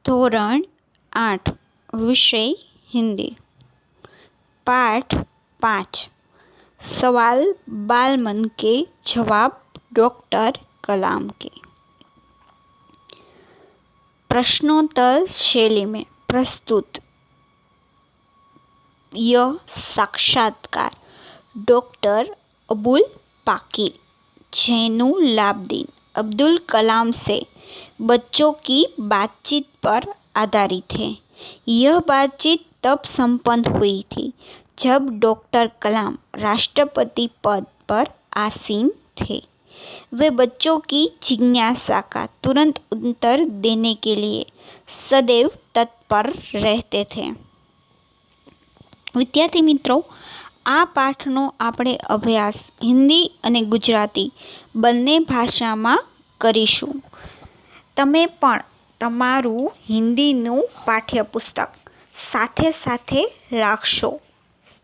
ધોરણ 8 વિષય हिंदी। पाठ 5 सवाल बाल मन के जवाब डॉक्टर कलाम के। प्रश्नोत्तर शैली में प्रस्तुत यह साक्षात्कार डॉक्टर अबुल पाकीर जैनुलाब्दीन अब्दुल कलाम से बच्चों की बातचीत पर आधारित है। यह बातचीत तब संपन्न हुई थी जब डॉक्टर कलाम राष्ट्रपति पद पर आसीन थे। वे बच्चों की जिज्ञासा का तुरंत उत्तर देने के लिए सदैव तत्पर रहते थे। विद्यार्थी मित्रों, आ पाठनो આપણે અભ્યાસ હિન્દી અને ગુજરાતી બંને ભાષામાં કરીશું। તમે પણ તમારું હિન્દીનું પાઠ્યપુસ્તક સાથે સાથે રાખશો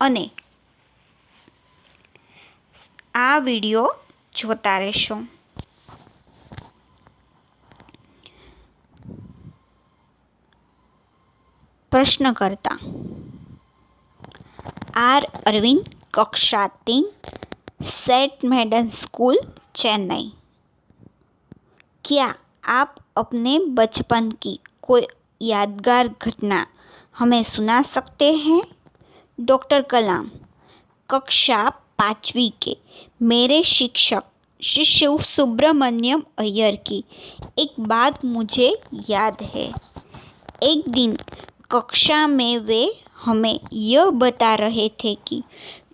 અને આ વિડિયો જોતા રહેશો। પ્રશ્નકર્તા आर अरविंद, कक्षा 3, सेंट मेडन स्कूल, चेन्नई। क्या आप अपने बचपन की कोई यादगार घटना हमें सुना सकते हैं? डॉक्टर कलाम, कक्षा 5वीं के मेरे शिक्षक श्री शिव सुब्रमण्यम अय्यर की एक बात मुझे याद है। एक दिन कक्षा में वे हमें यह बता रहे थे कि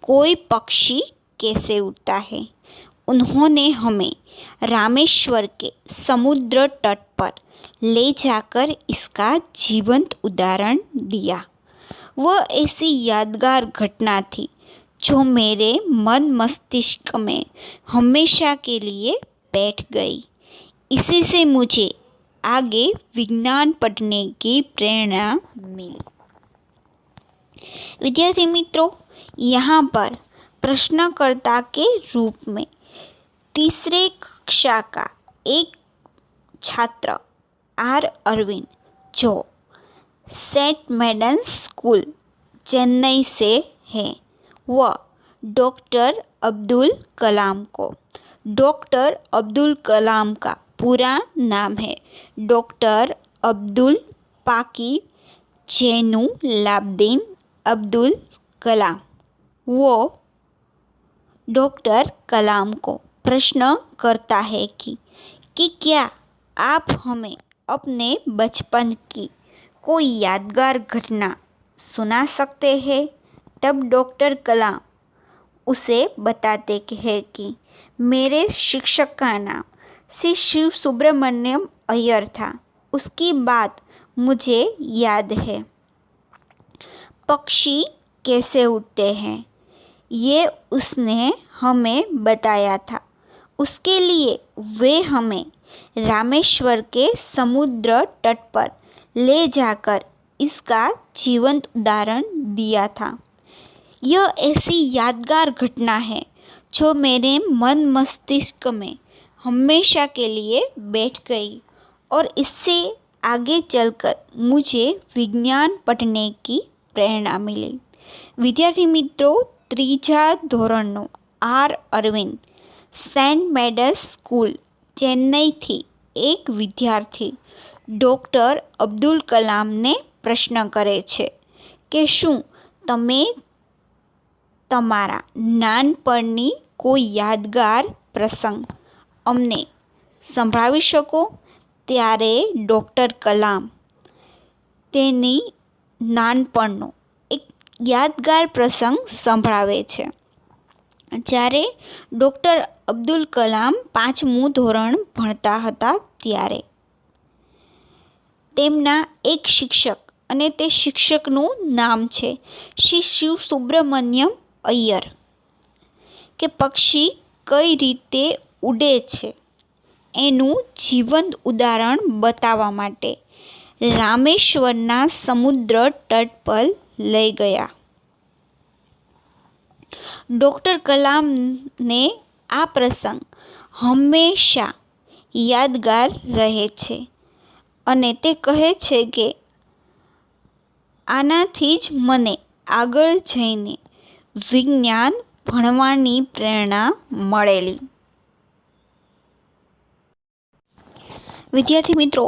कोई पक्षी कैसे उड़ता है। उन्होंने हमें रामेश्वर के समुद्र तट पर ले जाकर इसका जीवंत उदाहरण दिया। वह ऐसी यादगार घटना थी जो मेरे मन मस्तिष्क में हमेशा के लिए बैठ गई। इसी से मुझे आगे विज्ञान पढ़ने की प्रेरणा मिली। विद्यार्थी मित्रों, यहाँ पर प्रश्नकर्ता के रूप में तीसरे कक्षा का एक छात्र आर अरविंद जो सेंट मेडन स्कूल चेन्नई से है, वह डॉक्टर अब्दुल कलाम को, डॉक्टर अब्दुल कलाम का पूरा नाम है डॉक्टर अब्दुल पाकीर जैनुलाब्दीन अब्दुल कलाम, वो डॉक्टर कलाम को प्रश्न करता है कि क्या आप हमें अपने बचपन की कोई यादगार घटना सुना सकते हैं? तब डॉक्टर कलाम उसे बताते हैं कि मेरे शिक्षक का नाम श्री शिव सुब्रमण्यम अय्यर था। उसकी बात मुझे याद है। पक्षी कैसे उड़ते हैं ये उसने हमें बताया था। उसके लिए वे हमें रामेश्वर के समुद्र तट पर ले जाकर इसका जीवंत उदाहरण दिया था। यह ऐसी यादगार घटना है जो मेरे मन मस्तिष्क में हमेशा के लिए बैठ गई और इससे आगे चलकर मुझे विज्ञान पढ़ने की प्रेरणा मिली। विद्यार्थी मित्रों, ત્રીજા ધોરણનો આર અરવિંદ સેન્ટ મેડસ સ્કૂલ ચેન્નઈથી એક વિદ્યાર્થી ડૉક્ટર અબ્દુલ કલામને પ્રશ્ન કરે છે કે શું તમે તમારા નાનપણની કોઈ યાદગાર પ્રસંગ અમને સંભળાવી શકો? ત્યારે ડૉક્ટર કલામ તેની નાનપણનો એક યાદગાર પ્રસંગ સંભળાવે છે। જ્યારે ડૉક્ટર અબ્દુલ કલામ 5મું ધોરણ ભણતા હતા ત્યારે તેમના એક શિક્ષક અને તે શિક્ષકનું નામ છે શ્રી શિવ સુબ્રમણ્યમ અય્યર કે પક્ષી કઈ રીતે ઉડે છે એનું જીવંત ઉદાહરણ બતાવવા માટે રામેશ્વરના સમુદ્ર તટ પર લઈ ગયા। डॉक्टर कलाम ने आ प्रसंग हमेशा यादगार रहे छे અને તે કહે છે કે આનાથી જ મને આગળ જઈને વિજ્ઞાન ભણવાની પ્રેરણા મળેલી. વિદ્યાર્થી મિત્રો,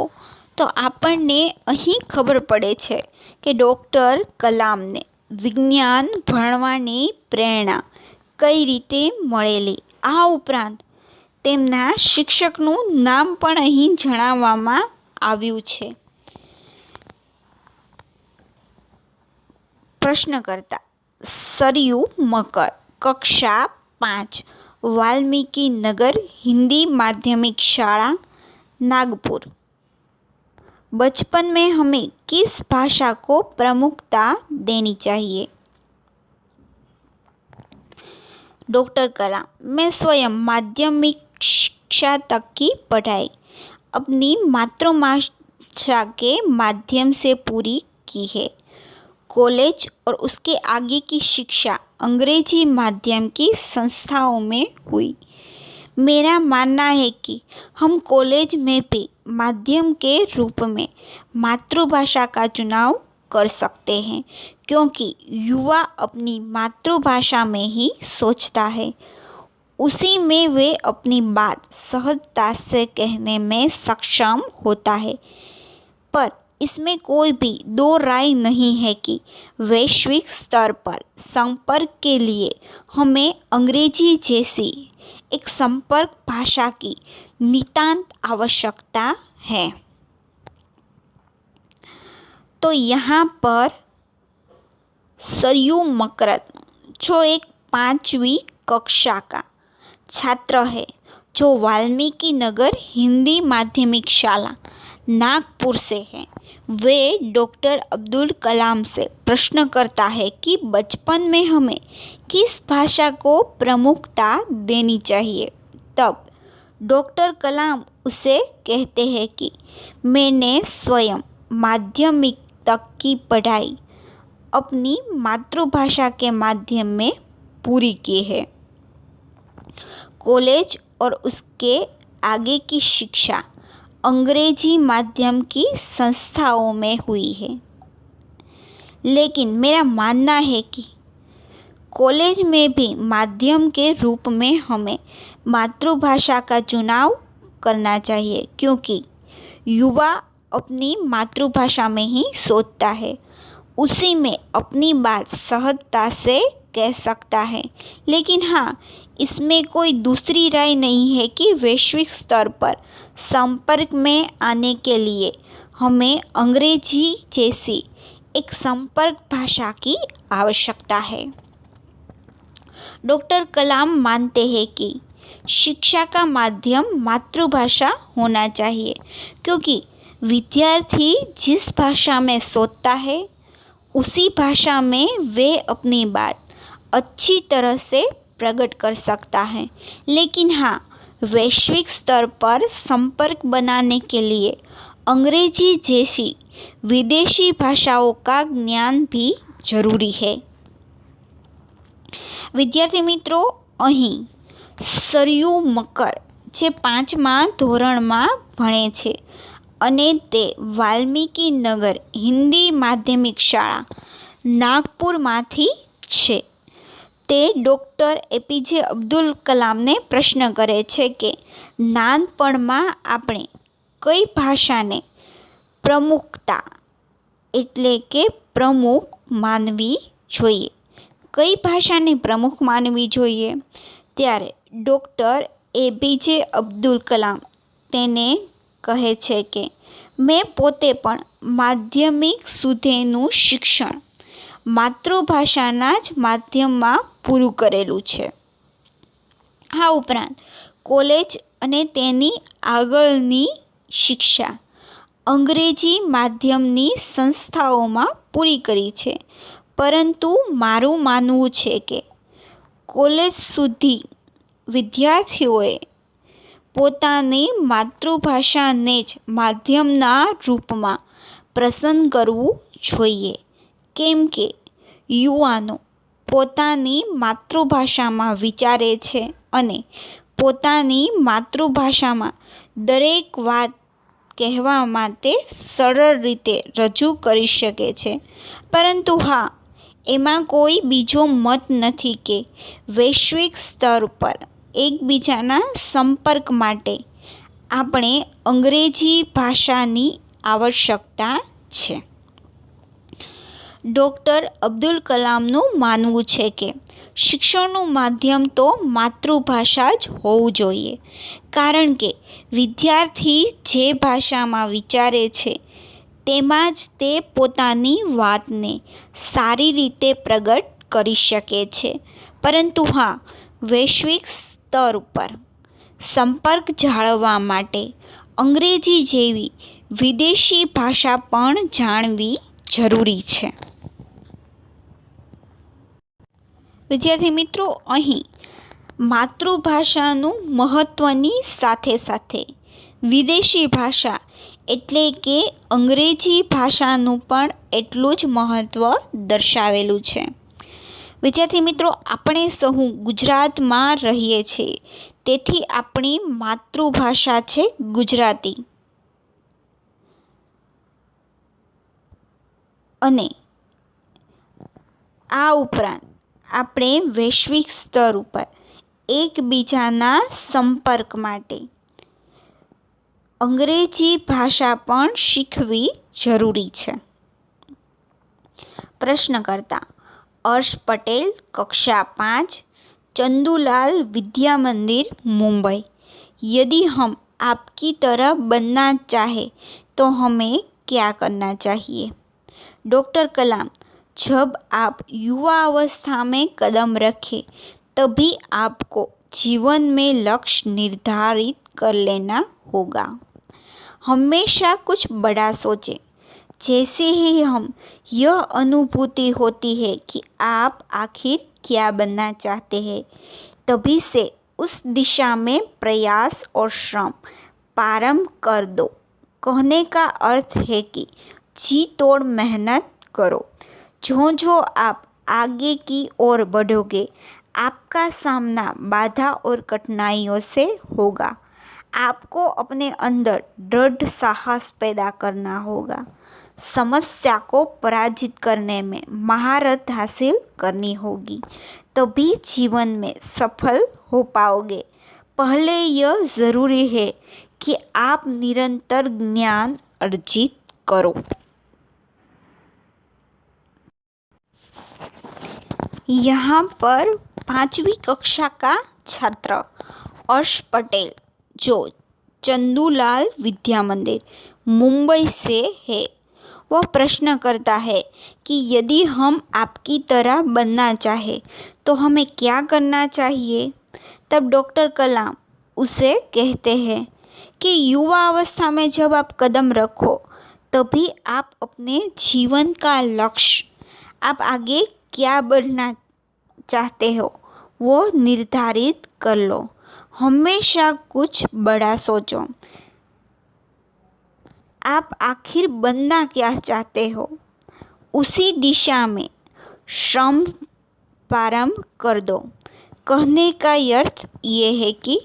તો આપણને અહીં ખબર પડે છે કે ડૉક્ટર કલામને વિજ્ઞાન ભણવાની પ્રેરણા કઈ રીતે મળેલી. આ ઉપરાંત તેમના શિક્ષકનું નામ પણ અહીં જણાવવામાં આવ્યું છે. પ્રશ્નકર્તા સરયુ મકર, કક્ષા 5, वाल्मीकि नगर हिंदी माध्यमिक शाला नागपुर. बचपन में हमें किस भाषा को प्रमुखता देनी चाहिए? डॉक्टर कलाम, मैं स्वयं माध्यमिक शिक्षा तक की पढ़ाई अपनी मातृभाषा के माध्यम से पूरी की है. कॉलेज और उसके आगे की शिक्षा अंग्रेजी माध्यम की संस्थाओं में हुई. मेरा मानना है कि हम कॉलेज में भी माध्यम के रूप में मातृभाषा का चुनाव कर सकते हैं, क्योंकि युवा अपनी मातृभाषा में ही सोचता है, उसी में वे अपनी बात सहजता से कहने में सक्षम होता है. पर इसमें कोई भी दो राय नहीं है कि वैश्विक स्तर पर संपर्क के लिए हमें अंग्रेजी जैसी एक संपर्क भाषा की नितांत आवश्यकता है. तो यहाँ पर सरयू मकरत्न, जो एक 5वीं कक्षा का छात्र है, जो वाल्मीकि नगर हिंदी माध्यमिक शाला नागपुर से है, वे डॉक्टर अब्दुल कलाम से प्रश्न करता है कि बचपन में हमें किस भाषा को प्रमुखता देनी चाहिए. तब डॉक्टर कलाम उसे कहते हैं कि मैंने स्वयं माध्यमिक तक की पढ़ाई अपनी मातृभाषा के माध्यम में पूरी की है. कॉलेज और उसके आगे की शिक्षा अंग्रेजी माध्यम की संस्थाओं में हुई है. लेकिन मेरा मानना है कि कॉलेज में भी माध्यम के रूप में हमें मातृभाषा का चुनाव करना चाहिए, क्योंकि युवा अपनी मातृभाषा में ही सोचता है, उसी में अपनी बात सहजता से कह सकता है. लेकिन हाँ, इसमें कोई दूसरी राय नहीं है कि वैश्विक स्तर पर संपर्क में आने के लिए हमें अंग्रेजी जैसी एक संपर्क भाषा की आवश्यकता है. डॉक्टर कलाम मानते हैं कि शिक्षा का माध्यम मातृभाषा होना चाहिए, क्योंकि विद्यार्थी जिस भाषा में सोचता है, उसी भाषा में वे अपनी बात अच्छी तरह से प्रकट कर सकता है. लेकिन हाँ, वैश्विक स्तर पर संपर्क बनाने के लिए अंग्रेजी जैसी विदेशी भाषाओं का ज्ञान भी जरूरी है. विद्यार्थी मित्रों, અહીં સરયુ મકર જે 5મા ધોરણમાં ભણે છે અને તે વાલ્મીકિ નગર હિન્દી માધ્યમિક શાળા નાગપુરમાંથી છે. તે ડૉક્ટર એપીજે અબ્દુલ કલામને પ્રશ્ન કરે છે કે નાનપણમાં આપણે કઈ ભાષાને પ્રમુખતા એટલે કે પ્રમુખ માનવી જોઈએ, કઈ ભાષાને પ્રમુખ માનવી જોઈએ. ત્યારે ડૉક્ટર એપીજે અબ્દુલ કલામ તેને કહે છે કે મેં પોતે પણ માધ્યમિક સુધીનું શિક્ષણ માતૃભાષાના જ માધ્યમમાં પૂરું કરેલું છે. આ ઉપરાંત કોલેજ અને તેની આગળની શિક્ષા અંગ્રેજી માધ્યમની સંસ્થાઓમાં પૂરી કરી છે. પરંતુ મારું માનવું છે કે કોલેજ સુધી વિદ્યાર્થીઓએ પોતાની માતૃભાષાને જ માધ્યમના રૂપમાં પસંદ કરવું જોઈએ, કેમ કે યુવાનો પોતાની માતૃભાષામાં વિચારે છે અને પોતાની માતૃભાષામાં દરેક વાત કહેવામાં તે સરળ રીતે રજૂ કરી શકે છે, પરંતુ હા, એમાં કોઈ બીજો મત નથી કે વૈશ્વિક સ્તર પર એકબીજાના સંપર્ક માટે આપણે અંગ્રેજી ભાષાની આવશ્યકતા છે. ડૉક્ટર અબ્દુલ કલામનું માનવું છે કે શિક્ષણનું માધ્યમ તો માતૃભાષા જ હોવું જોઈએ, કારણ કે વિદ્યાર્થી જે ભાષામાં વિચારે છે તેમાં જ તે પોતાની વાતને સારી રીતે પ્રગટ કરી શકે છે. પરંતુ હા, વૈશ્વિક સ્તર ઉપર સંપર્ક જાળવવા માટે અંગ્રેજી જેવી વિદેશી ભાષા પણ જાણવી જરૂરી છે. વિદ્યાર્થી મિત્રો, અહીં માતૃભાષાનું મહત્ત્વની સાથે સાથે વિદેશી ભાષા એટલે કે અંગ્રેજી ભાષાનું પણ એટલું જ મહત્ત્વ દર્શાવેલું છે. વિદ્યાર્થી મિત્રો, આપણે સહુ ગુજરાતમાં રહીએ છીએ, તેથી આપણી માતૃભાષા છે ગુજરાતી. અને આ ઉપરાંત આપણે વૈશ્વિક સ્તર ઉપર એકબીજાના સંપર્ક માટે અંગ્રેજી ભાષા પણ શીખવી જરૂરી છે. પ્રશ્નકર્તા: अर्श पटेल, कक्षा 5, चंदूलाल विद्या मंदिर, मुंबई. यदि हम आपकी तरह बनना चाहे तो हमें क्या करना चाहिए? डॉक्टर कलाम: जब आप युवा अवस्था में कदम रखें तभी आपको जीवन में लक्ष्य निर्धारित कर लेना होगा. हमेशा कुछ बड़ा सोचें. जैसे ही हम यह अनुभूति होती है कि आप आखिर क्या बनना चाहते हैं, तभी से उस दिशा में प्रयास और श्रम प्रारंभ कर दो. कहने का अर्थ है कि जी तोड़ मेहनत करो. जो जो आप आगे की ओर बढ़ोगे, आपका सामना बाधा और कठिनाइयों से होगा. आपको अपने अंदर दृढ़ साहस पैदा करना होगा. समस्या को पराजित करने में महारत हासिल करनी होगी, तभी जीवन में सफल हो पाओगे. पहले यह ज़रूरी है कि आप निरंतर ज्ञान अर्जित करो. यहाँ पर 5वीं कक्षा का छात्र अर्श पटेल, जो चंदूलाल विद्या मंदिर मुंबई से है, वह प्रश्न करता है कि यदि हम आपकी तरह बनना चाहे तो हमें क्या करना चाहिए. तब डॉक्टर कलाम उसे कहते हैं कि युवा अवस्था में जब आप कदम रखो तभी आप अपने जीवन का लक्ष्य, आप आगे क्या बनना चाहते हो, वो निर्धारित कर लो. हमेशा कुछ बड़ा सोचो. आप आखिर बनना क्या चाहते हो, उसी दिशा में श्रम प्रारंभ कर दो. कहने का अर्थ ये है कि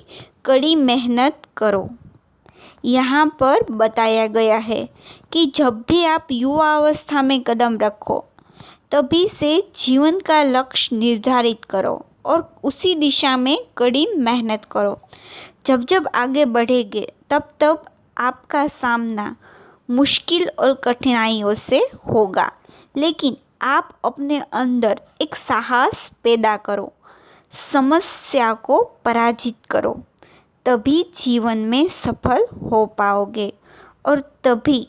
कड़ी मेहनत करो. यहाँ पर बताया गया है कि जब भी आप युवा अवस्था में कदम रखो तभी से जीवन का लक्ष्य निर्धारित करो और उसी दिशा में कड़ी मेहनत करो. जब जब आगे बढ़ेंगे तब तब आपका सामना मुश्किल और कठिनाइयों से होगा, लेकिन आप अपने अंदर एक साहस पैदा करो. समस्या को पराजित करो, तभी जीवन में सफल हो पाओगे और तभी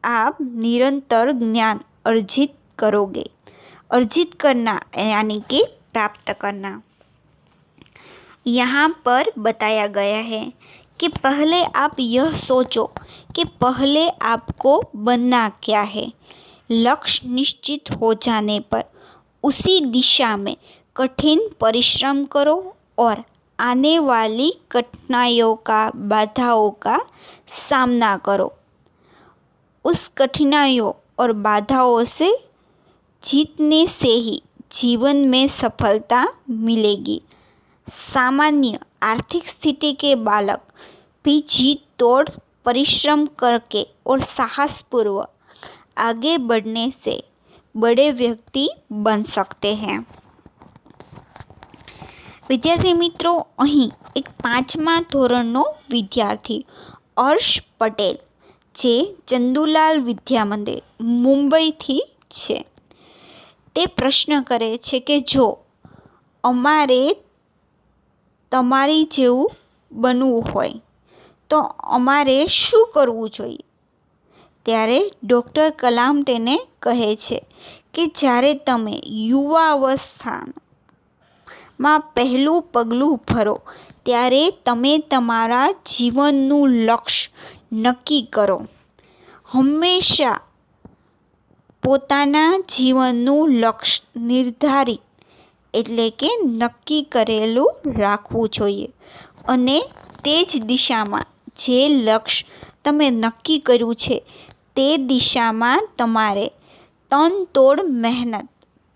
आप निरंतर ज्ञान अर्जित करोगे. अर्जित करना यानी कि प्राप्त करना. यहाँ पर बताया गया है कि पहले आप यह सोचो कि पहले आपको बनना क्या है. लक्ष्य निश्चित हो जाने पर उसी दिशा में कठिन परिश्रम करो और आने वाली कठिनाइयों का, बाधाओं का सामना करो. उस कठिनाइयों और बाधाओं से जीतने से ही जीवन में सफलता मिलेगी. सामान्य आर्थिक स्थिति के बालक भी जीत तोड़ परिश्रम करके और साहसपूर्वक आगे बढ़ने से बड़े व्यक्ति बन सकते हैं। विद्यार्थी मित्रों, અહીં એક 5મા ધોરણનો વિદ્યાર્થી હર્ષ પટેલ જે ચંદુલાલ વિદ્યા મંદિર મુંબઈથી છે, તે પ્રશ્ન કરે છે કે જો અમારે તમારી જેવું બનવું હોય તો અમારે શું કરવું જોઈએ? ત્યારે ડૉક્ટર કલામ તેને કહે છે કે જ્યારે તમે યુવાવસ્થામાં પહેલું પગલું ભરો ત્યારે તમે તમારા જીવનનું લક્ષ્ય નક્કી કરો. હંમેશા પોતાના જીવનનું લક્ષ્ય નિર્ધારિત એટલે કે નક્કી કરેલું રાખવું જોઈએ અને તે જ દિશામાં જે લક્ષ્ય તમે નક્કી કર્યું છે તે દિશામાં તમારે તનતોડ મહેનત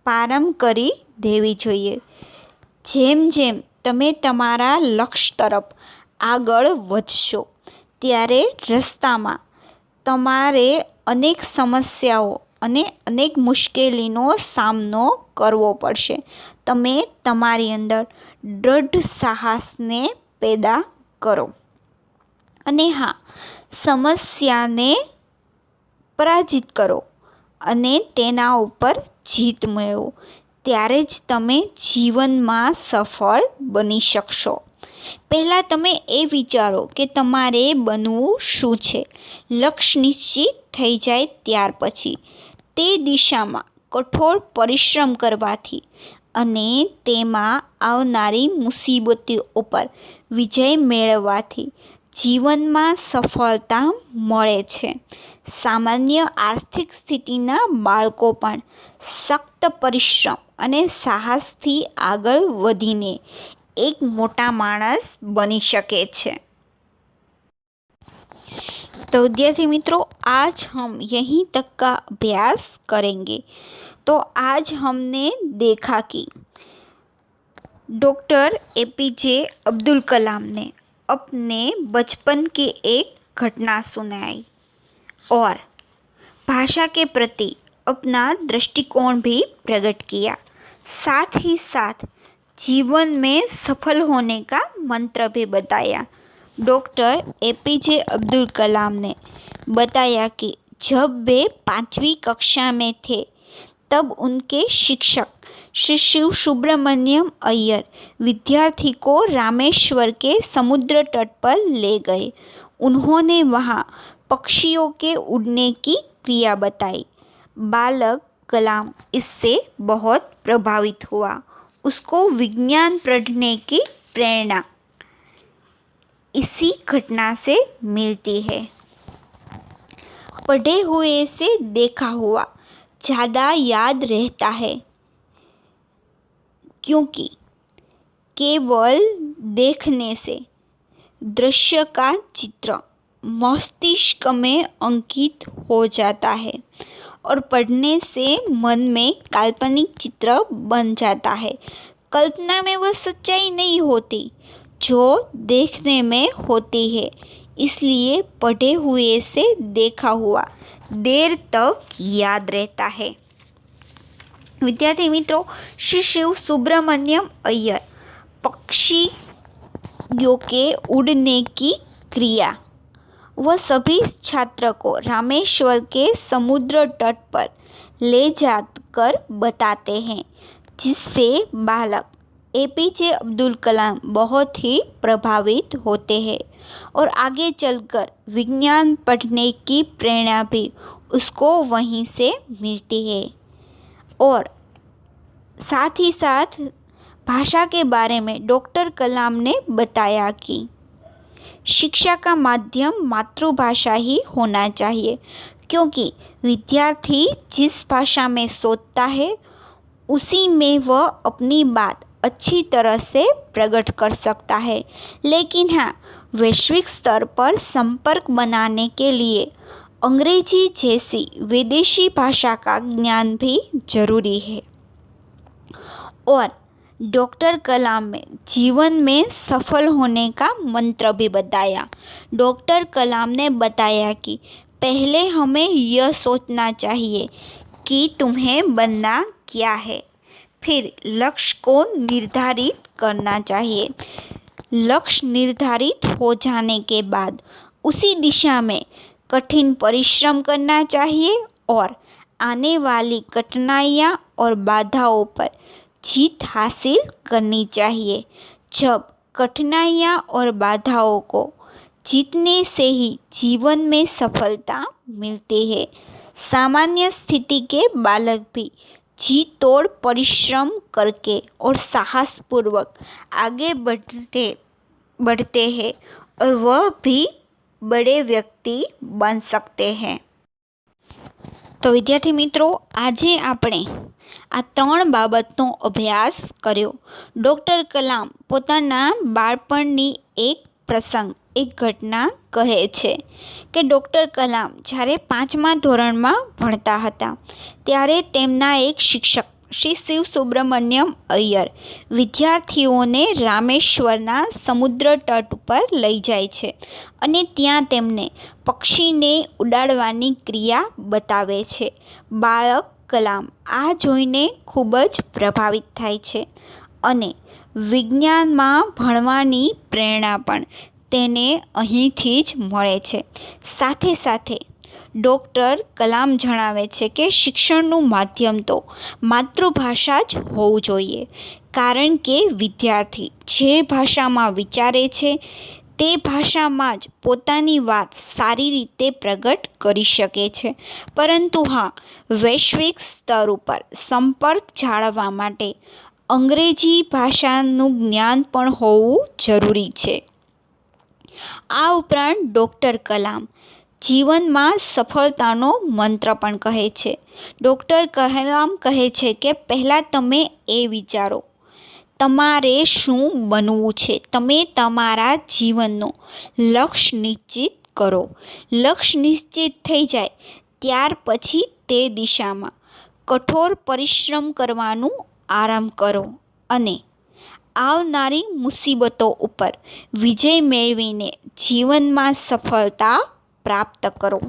પ્રારંભ કરી દેવી જોઈએ. જેમ જેમ તમે તમારા લક્ષ્ય તરફ આગળ વધશો ત્યારે રસ્તામાં તમારે અનેક સમસ્યાઓ અને અનેક મુશ્કેલીનો સામનો કરવો પડશે. તમે તમારી અંદર દૃઢ સાહસને પેદા કરો અને હા, સમસ્યાને પરાજિત કરો અને તેના ઉપર જીત મેળવો. ત્યારે જ તમે જીવનમાં સફળ બની શકશો. પહેલાં તમે એ વિચારો કે તમારે બનવું શું છે. લક્ષ્ય નિશ્ચિત થઈ જાય ત્યાર પછી તે દિશામાં કઠોર પરિશ્રમ કરવાથી અને તેમાં આવનારી મુસીબતો પર વિજય મેળવવાથી જીવનમાં સફળતા મળે છે. સામાન્ય આર્થિક સ્થિતિના બાળકો પણ સખત પરિશ્રમ અને સાહસથી આગળ વધીને एक मोटा मानस बनी सके छे। तो विद्यार्थी मित्रों, आज हम यहीं तक का अभ्यास करेंगे। तो आज हमने देखा कि डॉक्टर एपीजे अब्दुल कलाम ने अपने बचपन की एक घटना सुनाई और भाषा के प्रति अपना दृष्टिकोण भी प्रकट किया। साथ ही साथ जीवन में सफल होने का मंत्र भी बताया। डॉक्टर एपीजे अब्दुल कलाम ने बताया कि जब वे 5वीं कक्षा में थे तब उनके शिक्षक श्री शिव सुब्रमण्यम अय्यर विद्यार्थी को रामेश्वर के समुद्र तट पर ले गए। उन्होंने वहाँ पक्षियों के उड़ने की क्रिया बताई। बालक कलाम इससे बहुत प्रभावित हुआ। उसको विज्ञान पढ़ने की प्रेरणा इसी घटना से मिलती है। पढ़े हुए से देखा हुआ ज़्यादा याद रहता है, क्योंकि केवल देखने से दृश्य का चित्र मस्तिष्क में अंकित हो जाता है और पढ़ने से मन में काल्पनिक चित्र बन जाता है। कल्पना में वह सच्चाई नहीं होती जो देखने में होती है, इसलिए पढ़े हुए से देखा हुआ देर तक याद रहता है। विद्यार्थी मित्रों, श्री शिव सुब्रमण्यम अय्यर पक्षियों के उड़ने की क्रिया वह सभी छात्र को रामेश्वर के समुद्र तट पर ले जाकर बताते हैं, जिससे बालक एपीजे अब्दुल कलाम बहुत ही प्रभावित होते हैं और आगे चलकर विज्ञान पढ़ने की प्रेरणा भी उसको वहीं से मिलती है। और साथ ही साथ भाषा के बारे में डॉक्टर कलाम ने बताया कि शिक्षा का माध्यम मातृभाषा ही होना चाहिए, क्योंकि विद्यार्थी जिस भाषा में सोचता है उसी में वह अपनी बात अच्छी तरह से प्रकट कर सकता है। लेकिन हाँ, वैश्विक स्तर पर संपर्क बनाने के लिए अंग्रेजी जैसी विदेशी भाषा का ज्ञान भी जरूरी है। और डॉक्टर कलाम ने जीवन में सफल होने का मंत्र भी बताया। डॉक्टर कलाम ने बताया कि पहले हमें यह सोचना चाहिए कि तुम्हें बनना क्या है, फिर लक्ष्य को निर्धारित करना चाहिए। लक्ष्य निर्धारित हो जाने के बाद उसी दिशा में कठिन परिश्रम करना चाहिए और आने वाली कठिनाइयाँ और बाधाओं पर जीत हासिल करनी चाहिए। जब कठिनाइयाँ और बाधाओं को जीतने से ही जीवन में सफलता मिलती है। सामान्य स्थिति के बालक भी जी तोड़ परिश्रम करके और साहसपूर्वक आगे बढ़ते हैं और वह भी बड़े व्यक्ति बन सकते हैं। तो विद्यार्थी मित्रों, આજે આપણે આ 3 બાબતનો અભ્યાસ કર્યો। ડૉક્ટર કલામ પોતાના બાળપણની એક ઘટના કહે છે કે ડૉક્ટર કલામ જ્યારે 5મા ધોરણમાં ભણતા હતા ત્યારે તેમના એક શિક્ષક શ્રી શિવ સુબ્રમણ્યમ અય્યર વિદ્યાર્થીઓને રામેશ્વરના સમુદ્ર તટ પર લઈ જાય છે અને ત્યાં તેમને પક્ષીને ઉડાડવાની ક્રિયા બતાવે છે। બાળક કલામ આ જોઈને ખૂબ જ પ્રભાવિત થાય છે અને વિજ્ઞાનમાં ભણવાની પ્રેરણા પણ તેને અહીંથી જ મળે છે। સાથે સાથે ડૉક્ટર કલામ જણાવે છે કે શિક્ષણનું માધ્યમ તો માતૃભાષા જ હોવું જોઈએ, કારણ કે વિદ્યાર્થી જે ભાષામાં વિચારે છે તે ભાષામાં જ પોતાની વાત સારી રીતે પ્રગટ કરી શકે છે। પરંતુ હા, વૈશ્વિક સ્તર ઉપર સંપર્ક જાળવવા માટે અંગ્રેજી ભાષાનું જ્ઞાન પણ હોવું જરૂરી છે। આ ઉપરાંત ડૉક્ટર કલામ જીવનમાં સફળતાનો મંત્ર પણ કહે છે। ડૉક્ટર કલામ કહે છે કે પહેલાં તમે એ વિચારો તમારે શું બનવું છે। તમે તમારા જીવનનું લક્ષ્ય નિશ્ચિત કરો। લક્ષ્ય નિશ્ચિત થઈ જાય ત્યાર પછી તે દિશામાં કઠોર પરિશ્રમ કરવાનું આરંભ કરો અને આવનારી મુસીબતો ઉપર વિજય મેળવીને જીવનમાં સફળતા પ્રાપ્ત કરો।